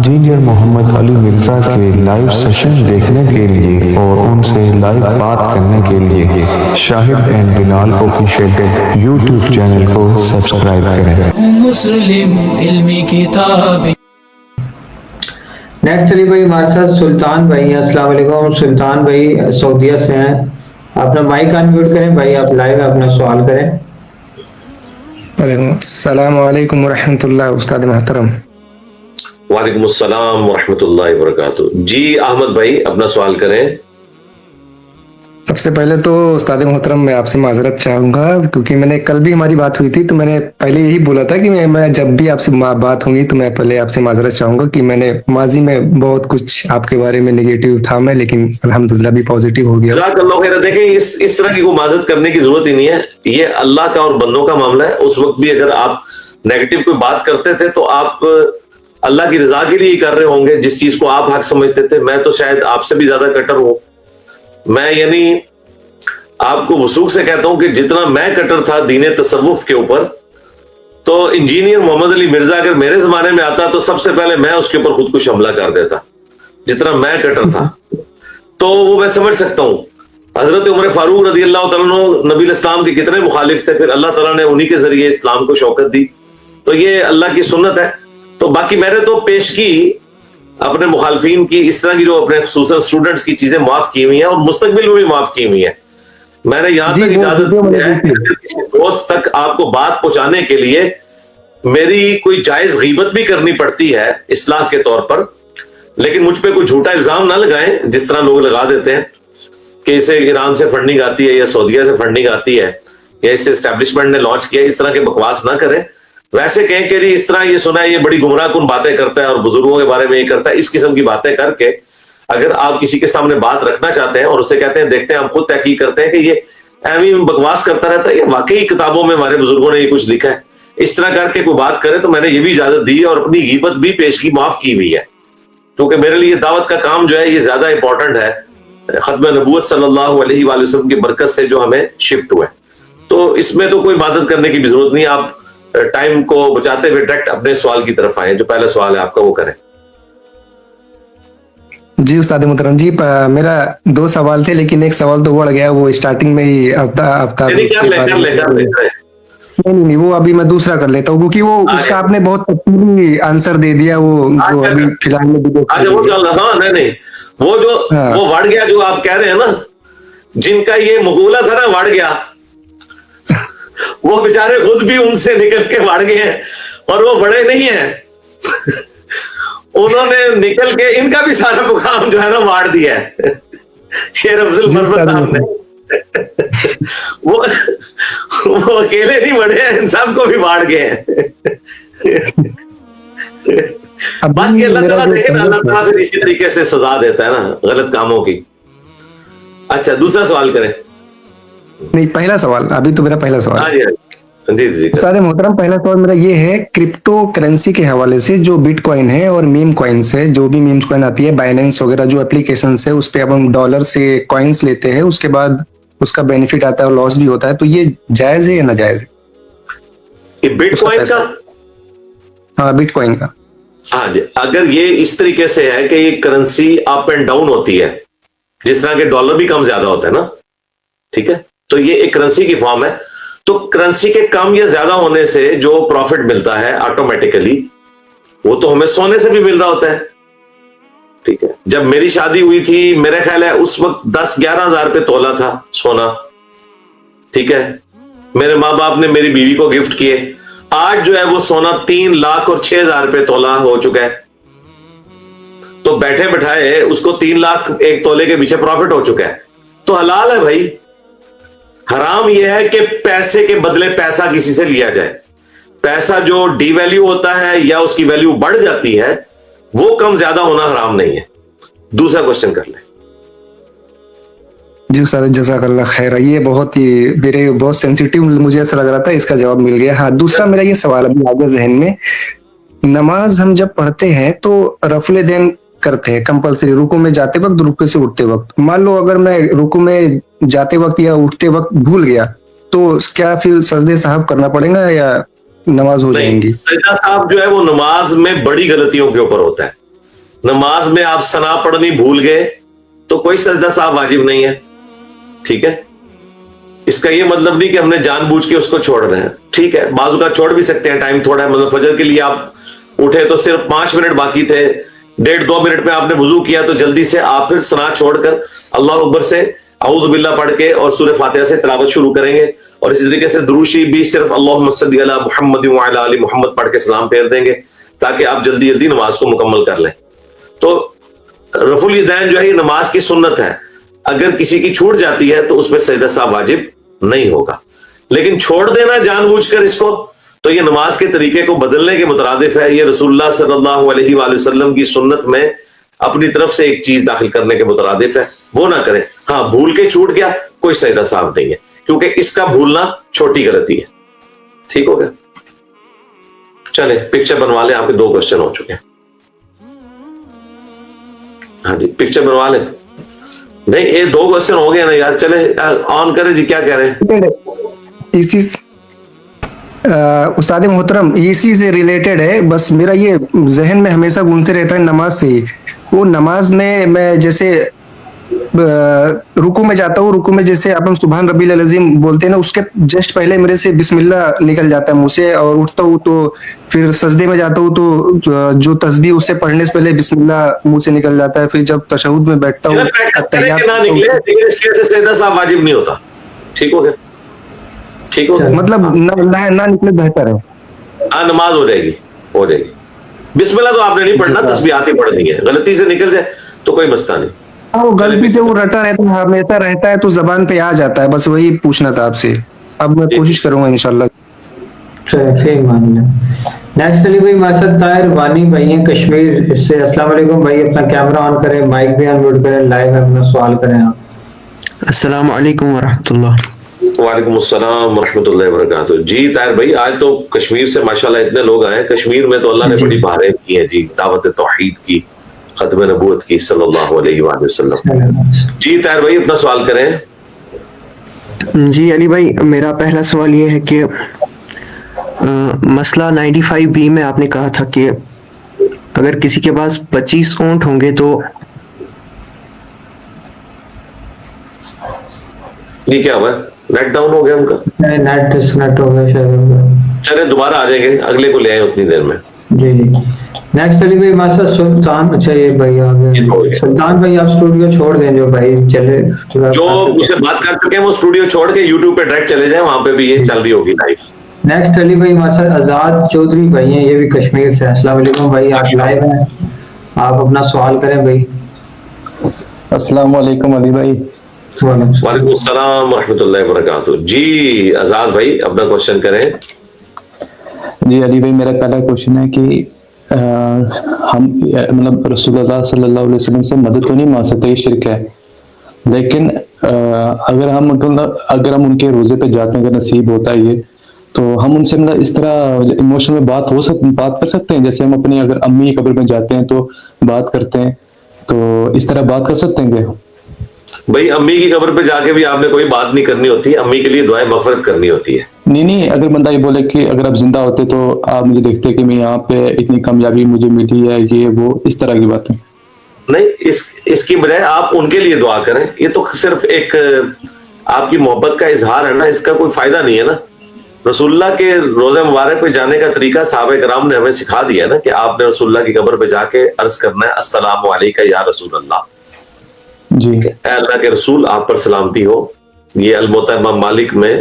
Engineer محمد علی مرزا کے live session دیکھنے کے لیے اور ان سے لائیو بات کرنے کے لیے Shahid and Bilal official YouTube channel کو سبسکرائب کریں۔ مسلم علمی کتاب۔ نیکسٹ علی بھائی ہمارے ساتھ سلطان بھائی ہیں۔ السلام علیکم سلطان بھائی، سعودیہ سے ہیں۔ اپنا مائک انمیوٹ کریں بھائی، آپ لائیو اپنا سوال کریں۔ السلام علیکم ورحمۃ اللہ استاد محترم۔ وعلیکم السلام ورحمۃ اللہ وبرکاتہ۔ جی احمد بھائی اپنا سوال کریں۔ سب سے پہلے تو استاد محترم میں آپ سے معذرت چاہوں گا، کیونکہ میں نے کل بھی ہماری بات ہوئی تھی تو میں نے پہلے یہی بولا تھا کہ میں جب بھی آپ سے بات ہوگی تو میں پہلے آپ سے معذرت چاہوں گا کہ میں نے ماضی میں بہت کچھ آپ کے بارے میں نگیٹو تھا میں، لیکن الحمدللہ بھی پازیٹیو ہو گیا۔ جزاک اللہ خیر۔ دیکھیں اس طرح کی کوئی معذرت کرنے کی ضرورت ہی نہیں ہے، یہ اللہ کا اور بندوں کا معاملہ ہے۔ اس وقت بھی اگر آپ نیگیٹو کوئی بات کرتے تھے تو آپ اللہ کی رضا کے لیے ہی کر رہے ہوں گے، جس چیز کو آپ حق سمجھتے تھے۔ میں تو شاید آپ سے بھی زیادہ کٹر ہوں۔ میں یعنی آپ کو وثوق سے کہتا ہوں کہ جتنا میں کٹر تھا دین تصوف کے اوپر، تو انجینئر محمد علی مرزا اگر میرے زمانے میں آتا تو سب سے پہلے میں اس کے اوپر خودکش حملہ کر دیتا، جتنا میں کٹر تھا۔ تو وہ میں سمجھ سکتا ہوں۔ حضرت عمر فاروق رضی اللہ تعالیٰ عنہ نبی الاسلام کے کتنے مخالف تھے، پھر اللہ تعالیٰ نے انہی کے ذریعے اسلام کو شوکت دی۔ تو یہ اللہ کی سنت ہے۔ تو باقی میں نے تو پیش کی اپنے مخالفین کی اس طرح کی جو اپنے خصوصاً اسٹوڈنٹس کی چیزیں معاف کی ہوئی ہیں اور مستقبل میں بھی معاف کی ہوئی ہیں۔ میں نے یہاں تک اجازت دی ہے کہ کسی دوست تک آپ کو بات پہنچانے کے لیے میری کوئی جائز غیبت بھی کرنی پڑتی ہے اصلاح کے طور پر، لیکن مجھ پہ کوئی جھوٹا الزام نہ لگائیں جس طرح لوگ لگا دیتے ہیں کہ اسے ایران سے فنڈنگ آتی ہے یا سعودیہ سے فنڈنگ آتی ہے یا اسے اسٹیبلشمنٹ نے لانچ کیا۔ اس طرح کے بکواس نہ کریں۔ ویسے کہیں کہ جی اس طرح یہ سنا ہے یہ بڑی گمراہ کن باتیں کرتا ہے اور بزرگوں کے بارے میں یہ کرتا ہے، اس قسم کی باتیں کر کے اگر آپ کسی کے سامنے بات رکھنا چاہتے ہیں اور اسے کہتے ہیں دیکھتے ہیں، ہم خود تحقیق کرتے ہیں کہ یہ ایویں بکواس کرتا رہتا ہے، یہ واقعی کتابوں میں ہمارے بزرگوں نے یہ کچھ لکھا ہے، اس طرح کر کے کوئی بات کرے تو میں نے یہ بھی اجازت دی ہے اور اپنی غیبت بھی پیشگی معاف کی ہوئی ہے، کیونکہ میرے لیے دعوت کا کام جو ہے یہ زیادہ امپورٹنٹ ہے ختم نبوت صلی اللہ علیہ وآلہ وسلم کی برکت سے جو ہمیں شفٹ ہوئے۔ تو اس میں تو کوئی معذرت کرنے کی بھی ضرورت نہیں۔ آپ ٹائم کو بچاتے ہوئے ڈائریکٹ اپنے سوال کی طرف آئیں، جو پہلا سوال ہے آپ کا وہ کریں۔ جی استاد محترم جی، میرا دو سوال تھے لیکن ایک سوال تو بڑھ گیا، وہ اسٹارٹنگ میں ہی نہیں وہ ابھی میں دوسرا کر لیتا ہوں، کیونکہ وہ اس کا آپ نے بہت تفصیلی آنسر دے دیا، وہ جو ابھی فی الحال میں نہیں وہ جو وہ بڑھ گیا جو آپ کہہ رہے ہیں نا، جن کا یہ مقولہ تھا نا بڑھ گیا، وہ بیچارے خود بھی ان سے نکل کے بڑھ گئے ہیں اور وہ بڑے نہیں ہیں، انہوں نے نکل کے ان کا بھی سارا مقام جو ہے نا مار دیا ہے شیر افضل مربت صاحب نے۔ وہ اکیلے نہیں بڑھے ہیں، ان سب کو بھی مار گئے ہیں۔ بس یہ اللہ تعالیٰ دیکھے نا، اللہ تعالیٰ پھر اسی طریقے سے سزا دیتا ہے نا غلط کاموں کی۔ اچھا دوسرا سوال کریں۔ نہیں پہلا سوال، ابھی تو میرا پہلا سوال۔ جی استاد محترم پہلا سوال میرا یہ ہے، کرپٹو کرنسی کے حوالے سے جو بٹ کوائن ہے اور میم کوائنس ہے، جو بھی میمز کوائن آتی ہے بائننس وغیرہ جو اپلیکیشنز ہے، اس پہ اب ہم ڈالر سے کوائنس لیتے ہیں، اس کے بعد اس کا بینیفٹ آتا ہے اور لاس بھی ہوتا ہے، تو یہ جائز ہے یا ناجائز ہے؟ بٹ کوائن کا؟ ہاں بٹ کوائن کا۔ ہاں جی، اگر یہ اس طریقے سے ہے کہ یہ کرنسی اپ اینڈ ڈاؤن ہوتی ہے، جس طرح کہ ڈالر بھی کم زیادہ ہوتا ہے نا، ٹھیک ہے، تو یہ ایک کرنسی کی فارم ہے، تو کرنسی کے کم یا زیادہ ہونے سے جو پروفٹ ملتا ہے آٹومیٹیکلی وہ تو ہمیں سونے سے بھی مل رہا ہوتا ہے، ٹھیک ہے۔ جب میری شادی ہوئی تھی میرے خیال ہے اس وقت 10-11 ہزار پہ تولہ تھا سونا، ٹھیک ہے، میرے ماں باپ نے میری بیوی کو گفٹ کیے، آج جو ہے وہ سونا 3,06,000 پہ تولہ ہو چکا ہے، تو بیٹھے بٹھائے اس کو 3 لاکھ ایک تولے کے پیچھے پروفٹ ہو چکا ہے، تو حلال ہے بھائی۔ حرام یہ ہے کہ پیسے کے بدلے پیسہ کسی سے لیا جائے، پیسہ جو ڈی ویلیو ہوتا ہے یا اس کی ویلیو بڑھ جاتی ہے وہ کم زیادہ ہونا حرام نہیں ہے۔ دوسرا کوشچن کر لیں۔ جی استاد جزاک اللہ خیر، یہ بہت ہی میرے بہت سینسیٹیو مجھے ایسا لگ رہا تھا، اس کا جواب مل گیا۔ ہاں دوسرا میرا یہ سوال ابھی آگے ذہن میں، نماز ہم جب پڑھتے ہیں تو رفع دین کرتے ہیں کمپلسری، رکوع میں جاتے وقت رکوع سے اٹھتے وقت، مان لو اگر میں رکوع میں جاتے وقت یا اٹھتے وقت بھول گیا تو کیا پھر سجدے صاحب کرنا پڑے گا یا نماز ہو جائیں گی؟ سجدہ صاحب جو ہے وہ نماز میں بڑی غلطیوں کے اوپر ہوتا ہے، نماز میں آپ ثنا پڑھنی بھول گئے تو کوئی سجدہ صاحب واجب نہیں ہے. ٹھیک ہے, اس کا یہ مطلب نہیں کہ ہم نے جان بوجھ کے اس کو چھوڑ رہے ہیں. ٹھیک ہے, بعض کا چھوڑ بھی سکتے ہیں, ٹائم تھوڑا ہے, مطلب فجر کے لیے آپ اٹھے تو صرف 5 منٹ باقی تھے, 1.5-2 منٹ میں آپ نے وضو کیا, تو جلدی سے آپ پھر ثنا چھوڑ کر اللہ اکبر سے اعوذ باللہ پڑھ کے اور سورہ فاتحہ سے تلاوت شروع کریں گے, اور اسی طریقے سے درود شریف بھی صرف اللہم صلی علی محمد وعلی آل محمد پڑھ کے سلام پھیر دیں گے تاکہ آپ جلدی جلدی نماز کو مکمل کر لیں. تو رفع الیدین جو ہے یہ نماز کی سنت ہے, اگر کسی کی چھوٹ جاتی ہے تو اس میں سجدہ صاحب واجب نہیں ہوگا. لیکن چھوڑ دینا جان بوجھ کر اس کو, تو یہ نماز کے طریقے کو بدلنے کے مترادف ہے. یہ رسول اللہ صلی اللہ علیہ وآلہ وسلم کی سنت میں اپنی طرف سے ایک چیز داخل کرنے کے مترادف ہے, وہ نہ کریں. ہاں, بھول کے چھوٹ گیا کوئی سجدہ صاحب نہیں ہے, کیونکہ اس کا بھولنا چھوٹی غلطی ہے. ٹھیک ہو گیا, چلے پکچر بنوا لیں, آپ کے 2 کوشچن ہو چکے ہیں. ہاں جی, پکچر بنوا لیں. نہیں, یہ 2 کوشچن ہو گئے نا یار, چلے آن کریں جی. کیا کہہ رہے ہیں؟ اسی استاد محترم اسی سے ریلیٹڈ ہے, بس میرا یہ ذہن میں ہمیشہ گھومتے رہتا ہے نماز سے ہی. وہ نماز میں جیسے رکوع میں جاتا ہوں, رکوع میں جیسے اپن سبحان ربی العظیم بولتے ہیں نا, اس کے جسٹ پہلے میرے سے بسم اللہ نکل جاتا ہے منہ سے, اور اٹھتا ہوں تو پھر سجدے میں جاتا ہوں تو جو تسبیح اسے پڑھنے سے پہلے بسم اللہ منہ سے نکل جاتا ہے. پھر جب تشہد میں بیٹھتا ہوں واجب نہیں ہوتا. ٹھیک ہو گیا, ٹھیک ہو گیا, مطلب نہ نکلے بہتر ہے. ہاں, نماز ہو جائے گی, ہو جائے گی. بسم اللہ تو آپ نے نہیں پڑھنا, تسبیحات ہی پڑھنی ہے. غلطی سے نکل جائے تو کوئی مسئلہ نہیں. وہ غلطی سے وہ رٹا رہتا ہے, ہمیشہ رہتا ہے تو زبان پہ آ جاتا ہے. بس وہی پوچھنا تھا آپ سے, اب میں کوشش کروں گا انشاءاللہ. نیکسٹ علی بھائی ہمارے ساتھ طاہر وانی بھائی ہیں کشمیر سے. السلام علیکم بھائی, اپنا کیمرہ آن کریں, مائک بھی آن میوٹ کریں, لائیو ہے, اپنا سوال کریں آپ. السلام علیکم ورحمۃ اللہ. وعلیکم السلام ورحمۃ اللہ وبرکاتہ. جی طاہر بھائی, آج تو کشمیر سے ماشاءاللہ اتنے لوگ آئے. کشمیر میں تو اللہ نے بڑی بہاریں کی ہیں جی, دعوت توحید کی, ختم نبوت کی صلی اللہ علیہ وآلہ وسلم. جی طاہر بھائی اپنا سوال کریں. جی علی بھائی, میرا پہلا سوال یہ ہے کہ مسئلہ 95B میں آپ نے کہا تھا کہ اگر کسی کے پاس 25 اونٹ ہوں گے تو یہ کیا ہوا, نیٹ ڈاؤن ہو گیا ان کا, نیٹ ڈسکنیکٹ ہو گیا شاید. چلے دوبارہ آ جائیں گے, اگلے کو لے آئیں اتنی دیر میں. جی جی. نیکسٹ علی بھائی ہمارے ساتھ سلطان. اچھا یہ بھائی آ گئے. سلطان بھائی آپ اسٹوڈیو چھوڑ دیں, جو بھائی چلے جو اس سے بات کر چکے ہیں وہ اسٹوڈیو چھوڑ کے یوٹیوب پہ ڈائریکٹ چلے جائیں, وہاں پہ بھی یہ چل رہی ہوگی لائف. نیکسٹ علی بھائی ہمارے ساتھ آزاد چودھری بھائی ہیں, یہ بھی کشمیر سے. السلام علیکم بھائی, آپ لائیو ہیں, آپ اپنا سوال کریں بھائی. السلام علیکم علی بھائی. وعلیکم السلام ورحمۃ اللہ وبرکاتہ. جی آزاد بھائی اپنا کوشچن کریں. جی علی بھائی, میرا پہلا کوشچن ہے کہ ہم مطلب رسول اللہ صلی اللہ علیہ وسلم سے مدد تو نہیں مانگ سکتے, یہ شرک ہے, لیکن اگر ہم ان کے روزے پہ جاتے ہیں, اگر نصیب ہوتا ہے یہ, تو ہم ان سے مطلب اس طرح ایموشن میں بات کر سکتے ہیں, جیسے ہم اپنی اگر امی قبر میں جاتے ہیں تو بات کرتے ہیں, تو اس طرح بات کر سکتے ہیں کیا؟ بھائی امی کی قبر پہ جا کے بھی آپ نے کوئی بات نہیں کرنی ہوتی, امی کے لیے دعائیں مغفرت کرنی ہوتی ہے. نہیں, اگر بندہ یہ بولے کہ اگر آپ زندہ ہوتے تو آپ مجھے دیکھتے کہ میں یہاں پہ اتنی کامیابی مجھے ملی ہے, یہ وہ اس طرح کی باتیں نہیں, اس کی بجائے آپ ان کے لیے دعا کریں. یہ تو صرف ایک آپ کی محبت کا اظہار ہے نا, اس کا کوئی فائدہ نہیں ہے نا. رسول اللہ کے روزہ مبارک پہ جانے کا طریقہ صحابہ کرام نے ہمیں سکھا دیا نا, کہ آپ نے رسول اللہ کی قبر پہ جا کے عرض کرنا ہے السلام علیکہ یا رسول اللہ. جی, اے اللہ کے رسول آپ پر سلامتی ہو. یہ الموطا امام مالک میں,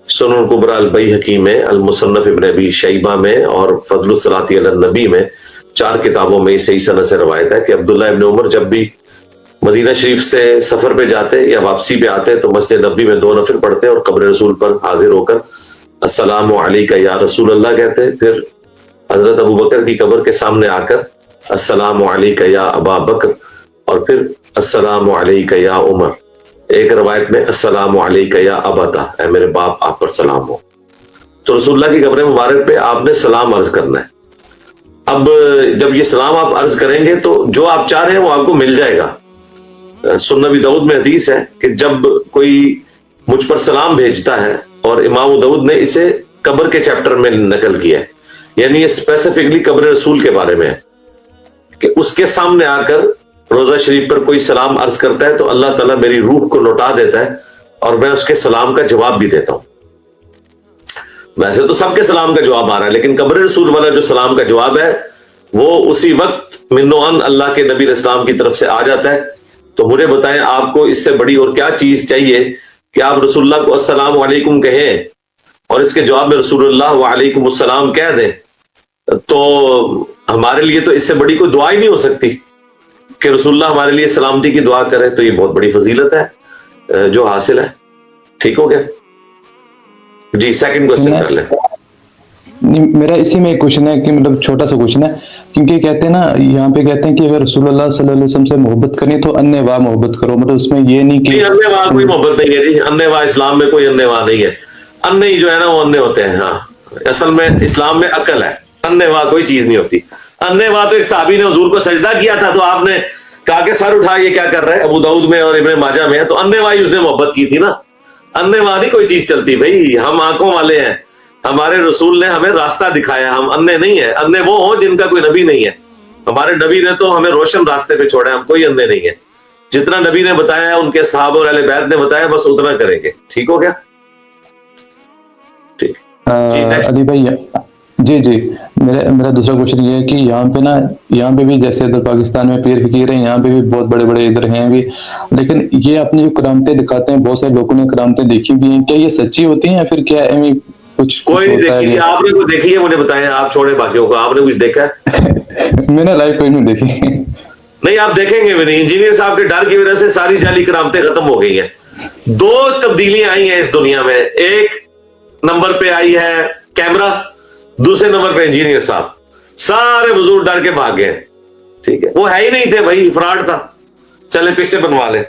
سنن الکبریٰ البیہقی میں, المصنف ابن ابی شیبہ میں, اور فضل الصلاۃ علی النبی میں, 4 کتابوں میں صحیح سند سے روایت ہے کہ عبداللہ ابن عمر جب بھی مدینہ شریف سے سفر پہ جاتے یا واپسی پہ آتے تو مسجد نبوی میں 2 نفل پڑھتے اور قبر رسول پر حاضر ہو کر السلام علیکہ یا رسول اللہ کہتے. پھر حضرت ابو بکر کی قبر کے سامنے آ کر السلام علیکہ یا ابا بکر, اور پھر السلام علیکہ یا عمر. ایک روایت میں السلام علیکہ یا ابتا, اے میرے باپ آپ پر سلام ہو. تو رسول اللہ کی قبر مبارک پہ آپ نے سلام عرض کرنا ہے. اب جب یہ سلام آپ عرض کریں گے تو جو آپ چاہ رہے ہیں وہ آپ کو مل جائے گا. سنن ابی داؤد میں حدیث ہے کہ جب کوئی مجھ پر سلام بھیجتا ہے, اور امام داؤد نے اسے قبر کے چیپٹر میں نقل کیا ہے, یعنی یہ اسپیسیفکلی قبر رسول کے بارے میں ہے, کہ اس کے سامنے آ کر روزہ شریف پر کوئی سلام عرض کرتا ہے تو اللہ تعالیٰ میری روح کو لوٹا دیتا ہے اور میں اس کے سلام کا جواب بھی دیتا ہوں. ویسے تو سب کے سلام کا جواب آ رہا ہے، لیکن قبر رسول والا جو سلام کا جواب ہے وہ اسی وقت من و ان اللہ کے نبی اسلام کی طرف سے آ جاتا ہے. تو مجھے بتائیں آپ کو اس سے بڑی اور کیا چیز چاہیے کہ آپ رسول اللہ کو السلام علیکم کہیں اور اس کے جواب میں رسول اللہ وعلیکم السلام کہہ دیں. تو ہمارے لیے تو اس سے بڑی کوئی دعا ہی نہیں ہو سکتی کہ رسول اللہ ہمارے لیے سلامتی کی دعا کرے. تو یہ بہت بڑی فضیلت ہے جو حاصل ہے. ٹھیک ہو گیا جی؟ سیکنڈ کوشچن کر لیں. میرا اسی میں ایک کوشچن ہے کہ مطلب چھوٹا سا کوشچن ہے، کیونکہ کہتے ہیں نا یہاں پہ کہتے ہیں کہ اگر رسول اللہ صلی اللہ علیہ وسلم سے محبت کرنی تو اننے واہ محبت کرو، مطلب اس میں یہ نہیں کہ اننے واہ کوئی محبت نہیں ہے جی. اننے واہ اسلام میں کوئی اننے واہ نہیں ہے. انے ہی جو ہے نا وہ انے ہوتے ہیں. ہاں اصل میں اسلام میں عقل ہے، اننے واہ کوئی چیز نہیں ہوتی. اننے واہ تو ایک صحابی نے حضور کو سجدہ کیا تھا تو آپ نے کہا کہ سر اٹھا، یہ کیا کر رہا ہے؟ ابو داؤد میں اور ابن ماجہ میں ہے. تو اننے واہ اس نے محبت کی تھی نا. اننے واہ نہیں کوئی چیز چلتی بھائی. ہم آنکھوں والے ہیں، ہمارے رسول نے ہمیں راستہ دکھایا. ہم انے نہیں ہیں. انے وہ ہوں جن کا کوئی نبی نہیں ہے. ہمارے نبی نے تو ہمیں روشن راستے پہ چھوڑا ہے. ہم کوئی انے نہیں ہے. جتنا نبی نے بتایا، ان کے صحابہ اور اہل بیت نے بتایا، بس اتنا کریں گے. ٹھیک ہو گیا؟ ٹھیک. علی بھائی جی میرا دوسرا کوشچن یہ ہے کہ یہاں پہ بھی جیسے ادھر پاکستان میں پیر فقیر ہیں، یہاں پہ بھی بہت بڑے بڑے ادھر ہیں بھی، لیکن یہ اپنی جو کرامتیں دکھاتے ہیں، بہت سارے لوگوں نے کرامتیں دیکھی بھی ہیں، کیا یہ سچی ہوتی ہیں یا پھر کیا کچھ کوئی نہیں دیکھی؟ آپ نے کوئی دیکھی ہے مجھے بتائیں. آپ چھوڑے باقیوں کو. آپ نے کچھ دیکھا ہے؟ میں نے لائف کوئی نہیں دیکھی. نہیں آپ دیکھیں گے بھی نہیں. انجینئر صاحب کے ڈر کی وجہ سے ساری جعلی کرامتیں ختم ہو گئی ہیں. 2 تبدیلیاں آئی ہیں اس دنیا میں. ایک نمبر پہ آئی ہے کیمرہ، دوسرے نمبر پہ انجینئر صاحب. سارے بزرگ ڈر کے بھاگ گئے. ٹھیک ہے، وہ ہے ہی نہیں تھے بھائی، فراڈ تھا. چلے پکچر بنوا لیں.